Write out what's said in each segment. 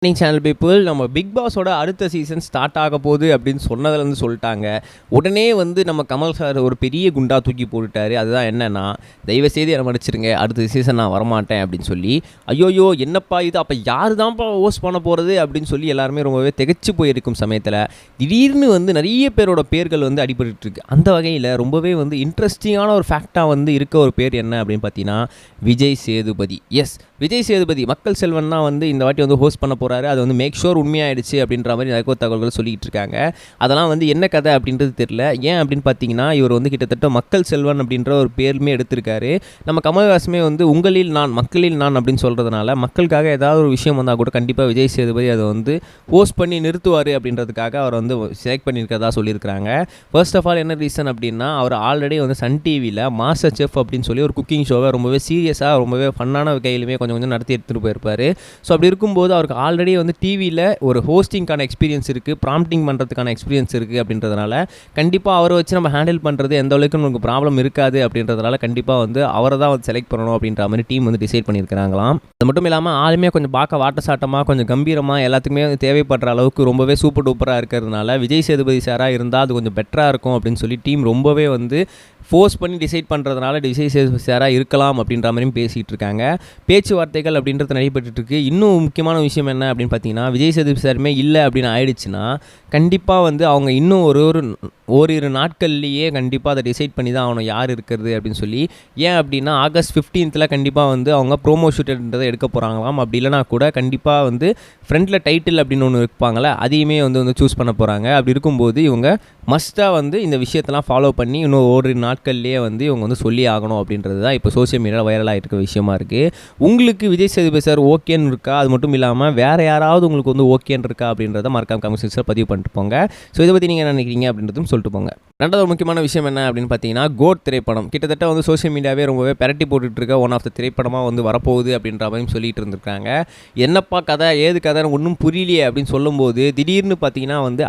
Channel people நம்ம big பாஸோட அடுத்த season start ஆக போகுது அப்படின்னு சொன்னதுலேருந்து சொல்லிட்டாங்க. உடனே வந்து நம்ம கமல் சார் ஒரு பெரிய குண்டா தூக்கி போட்டுட்டாரு. அதுதான் என்னன்னா, தயவுசெய்து என்னை மன்னிச்சிருங்க, அடுத்த சீசன் நான் வரமாட்டேன் அப்படின்னு சொல்லி. ஐயோயோ என்னப்பா இது, அப்போ யார் தான்ப்பா ஹோஸ்ட் பண்ண போகிறது அப்படின்னு சொல்லி எல்லாருமே ரொம்பவே திகைச்சு போயிருக்கும் சமயத்தில் திடீர்னு வந்து நிறைய பேரோட பேர்கள் வந்து அடிபட்டுருக்கு. அந்த வகையில் ரொம்பவே வந்து இன்ட்ரெஸ்டிங்கான ஒரு ஃபேக்டாக வந்து இருக்க ஒரு பேர் என்ன அப்படின்னு பார்த்தீங்கன்னா விஜய் சேதுபதி. எஸ், விஜய் சேதுபதி மக்கள் செல்வன் தான் வந்து இந்த வாட்டி வந்து ஹோஸ்ட் பண்ண போகிறாரு. அது வந்து மேக் ஷோர் உண்மையாயிடுச்சு அப்படின்ற மாதிரி நிறைய தகவல்கள் சொல்லிட்டு இருக்காங்க. அதெல்லாம் வந்து என்ன கதை அப்படின்றது தெரியல. ஏன் அப்படின்னு பார்த்தீங்கன்னா, இவர் வந்து கிட்டத்தட்ட மக்கள் செல்வன் அப்படின்ற ஒரு பேருமே எடுத்திருக்காரு. நம்ம கமல்ஹாசமே வந்து உங்களில் நான் மக்களில் நான் அப்படின்னு சொல்கிறதுனால மக்களுக்காக ஏதாவது ஒரு விஷயம் வந்தால் கூட கண்டிப்பாக விஜய் சேதுபதி அதை வந்து போஸ்ட் பண்ணி நிறுத்துவார் அப்படின்றதுக்காக அவர் வந்து செலக்ட் பண்ணியிருக்கிறதா சொல்லியிருக்கிறாங்க. ஃபர்ஸ்ட் ஆஃப் ஆல் என்ன ரீசன் அப்படின்னா, அவர் ஆல்ரெடி வந்து சன் டிவியில் மாஸ்டர் செஃப் அப்படின்னு சொல்லி ஒரு குக்கிங் ஷோவை ரொம்பவே சீரியஸாக ரொம்பவே ஃபன்னான கையிலுமே கொஞ்சம் கொஞ்சம் நடத்தி எடுத்துகிட்டு போயிருப்பார். ஸோ அப்படி இருக்கும்போது அவருக்கு ஆல்ரெடி வந்து டிவியில் ஒரு ஹோஸ்டிங்கான எக்ஸ்பீரியன்ஸ் இருக்குது, ப்ராம்ப்டிங் பண்ணுறதுக்கான எக்ஸ்பீரியன்ஸ் இருக்குது. அப்படின்றதுனால கண்டிப்பாக அவரை வச்சு நம்ம ஹேண்டில் பண்ணுறது எந்த அளவுக்கு நமக்கு ப்ராப்ளம் இருக்காது. அப்படின்றதுனால கண்டிப்பாக வந்து அவரை தான் வந்து செலக்ட் பண்ணணும் அப்படின்ற மாதிரி டீம் வந்து டிசைட் பண்ணியிருக்கிறாங்களாம். அது மட்டும் இல்லாமல் ஆளுமே கொஞ்சம் பார்க்க வாட்டசாட்டமாக கொஞ்சம் கம்பீரமாக எல்லாத்துக்குமே தேவைப்படுற அளவுக்கு ரொம்பவே சூப்பர் டூப்பராக இருக்கிறதுனால விஜய் சேதுபதி சாராக இருந்தால் அது கொஞ்சம் பெட்டராக இருக்கும் அப்படின்னு சொல்லி டீம் ரொம்பவே வந்து ஃபோர்ஸ் பண்ணி டிசைட் பண்ணுறதுனால விஜய் சேதுபதி சாராக இருக்கலாம் அப்படின்ற மாதிரியும் பேசிகிட்டு இருக்காங்க. பேச்சுவார்த்தைகள் அப்படின்றது நடைபெற்றுருக்கு. இன்னும் முக்கியமான விஷயம் என்ன அப்படின்னு பார்த்தீங்கன்னா, விஜய் சேதுபதி சாருமே இல்லை அப்படின்னு ஆயிடுச்சுன்னா கண்டிப்பாக வந்து அவங்க இன்னும் ஓரிரு நாட்கள்லேயே கண்டிப்பாக அதை டிசைட் பண்ணி தான் ஆகணும் யார் இருக்கிறது அப்படின்னு சொல்லி. ஏன் அப்படின்னா ஆகஸ்ட் 15th கண்டிப்பாக வந்து அவங்க ப்ரோமோ ஷூட்ன்றதை எடுக்க போகிறாங்களாம். அப்படி இல்லைனா கூட கண்டிப்பாக வந்து ஃப்ரண்டில் டைட்டில் அப்படின்னு ஒன்று இருப்பாங்களே, அதையுமே வந்து சூஸ் பண்ண போகிறாங்க. அப்படி இருக்கும்போது இவங்க மஸ்ட்டாக வந்து இந்த விஷயத்தெல்லாம் ஃபாலோ பண்ணி இன்னும் ஓரிரு நாட்கள்லேயே வந்து இவங்க வந்து சொல்லி ஆகணும் அப்படின்றது தான் இப்போ சோஷியல் மீடியாவில் வைரலாக இருக்க விஷயமா இருக்குது. உங்களுக்கு விஜய் சேதுபதி சார் ஓகேன்னு இருக்கா? அது மட்டும் இல்லாமல் வேறு யாராவது உங்களுக்கு வந்து ஓகேன்னு இருக்கா அப்படின்றத மறக்காம கமெண்ட் செக்ஷனில் பதிவு பண்ணிட்டு போங்க. ஸோ இதை பற்றி நீங்கள் என்ன நினைக்கிறீங்க அப்படின்றதும் சொல்லிட்டு போங்க. ரெண்டாவது முக்கியமான விஷயம் என்ன அப்படின்னு பார்த்தீங்கன்னா, கோட் திரைப்படம் கிட்டத்தட்ட வந்து சோஷியல் மீடியாவே ரொம்பவே பெரட்டி போட்டுட்டு இருக்க ஒன் ஆஃப் த திரைப்படமாக வந்து வரப்போகுது அப்படின்ற மாதிரி சொல்லிட்டு இருந்திருக்காங்க. என்னப்பா கதை, ஏது கதைன்னு ஒன்றும் புரியலையே அப்படின்னு சொல்லும்போது திடீர்னு பார்த்தீங்கன்னா வந்து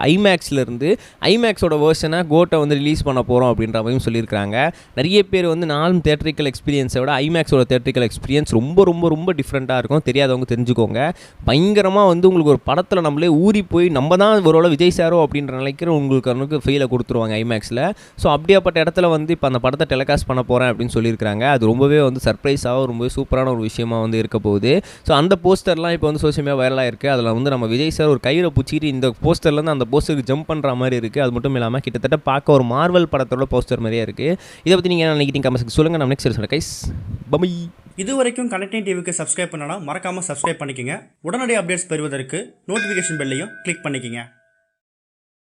ஐமேக்ஸோட வேர்ஷனை கோட்டை வந்து ரிலீஸ் பண்ண போகிறோம் அப்படின்ற மாதிரியும் சொல்லியிருக்காங்க. நிறைய பேர் வந்து நாலும் தேட்டரிக்கல் எக்ஸ்பீரியன்ஸை விட ஐமேக்ஸோட தேட்டரிக்கல் எக்ஸ்பீரியன்ஸ் ரொம்ப ரொம்ப ரொம்ப டிஃப்ரெண்ட்டாக இருக்கும். தெரியாதவங்க தெரிஞ்சுக்கோங்க. பயங்கரமாக வந்து உங்களுக்கு ஒரு படத்தில் நம்மளே ஊறி போய் நம்ம தான் ஒரு விஜய் சாரோ அப்படின்ற நினைக்கிற உங்களுக்கு ஃபீலை கொடுத்துருவாங்க ஐமேக்ஸில். ஸோ அப்படியாப்பட்ட இடத்துல வந்து இப்போ அந்த படத்தை டெலிகாஸ்ட் பண்ண போகிறேன் அப்படின்னு சொல்லியிருக்காங்க. அது ரொம்பவே வந்து சர்ப்ரைஸாகவும் ரொம்பவே சூப்பரான ஒரு விஷயமா வந்து இருக்க போகுது. ஸோ அந்த போஸ்டர்லாம் இப்போ வந்து சோஷியல் மீடியா வைரலாக இருக்குது. அதில் வந்து நம்ம விஜய் சார் ஒரு கையில் பிடிச்சிட்டு இந்த போஸ்டர்லேருந்து அந்த போஸ்டருக்கு ஜம்ப் பண்ணுற மாதிரி இருக்குது. அது மட்டும் இல்லாமல் கிட்டத்தட்ட பார்க்க ஒரு மார்வல் படத்தோட போஸ்டர் மாதிரியே இருக்குது. இதை பற்றி நீங்கள் என்ன நினைக்கிறீங்க கமெண்ட்ஸ் சொல்லுங்கள். நம்ம நெக்ஸ்ட் சொல்லுங்கள் கைஸ். பை. இது வரைக்கும் கனெக்டிங் டிவிக்கு சப்ஸ்கிரைப் பண்ணனா மறக்காமல் சப்ஸ்கிரைப் பண்ணிக்கங்க. உடனடி அப்டேட்ஸ் பெறுவதற்கு நோட்டிஃபிகேஷன் பெல்லையும் கிளிக் பண்ணிக்கங்க.